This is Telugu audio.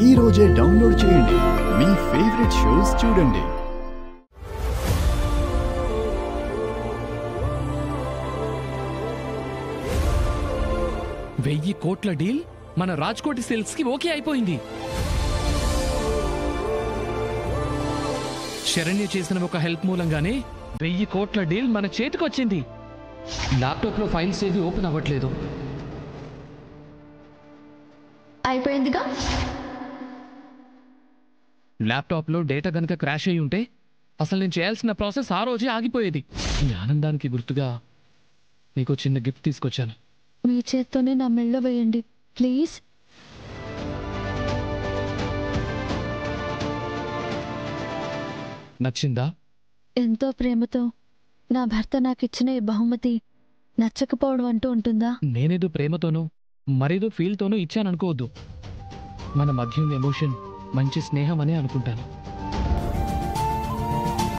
ఈ రోజే డౌన్లోడ్ చేయండి. మీ ఫేవరెట్ షోస్ చూడండి. వెయ్యి కోట్ల డీల్ మన రాజ్కోటి సేల్స్ కి ఓకే అయిపోయింది. శరణ్య చేసిన ఒక హెల్ప్ మూలంగానే 1000 కోట్ల డీల్ మన చేతికి వచ్చింది. ల్యాప్టాప్ లో ఫైల్స్ ఏవి ఓపెన్ అవ్వట్లేదు. అయిపోయిందిగా. ల్యాప్టాప్ లో డేటా గనక క్రాష్ అయి ఉంటే అసలు నేను చేయాల్సిన ప్రాసెస్ ఆ రోజే ఆగిపోయేది. ఈ ఆనందానికి గుర్తుగా నీకు చిన్న గిఫ్ట్ తీసుకొచ్చాను. మీ చేత్తోనే నా మెళ్ళ వేయండి ప్లీజ్. నచ్చిందా? ఎంతో ప్రేమతో నా భర్త నాకు ఇచ్చిన ఈ బహుమతి నచ్చకపోవడం అంటూ ఉంటుందా? నేనేదో ప్రేమతోనూ మరేదో ఫీల్తోనూ ఇచ్చాననుకోవద్దు. మన మధ్య ఎమోషన్ మంచి స్నేహం అనే అనుకుంటాను.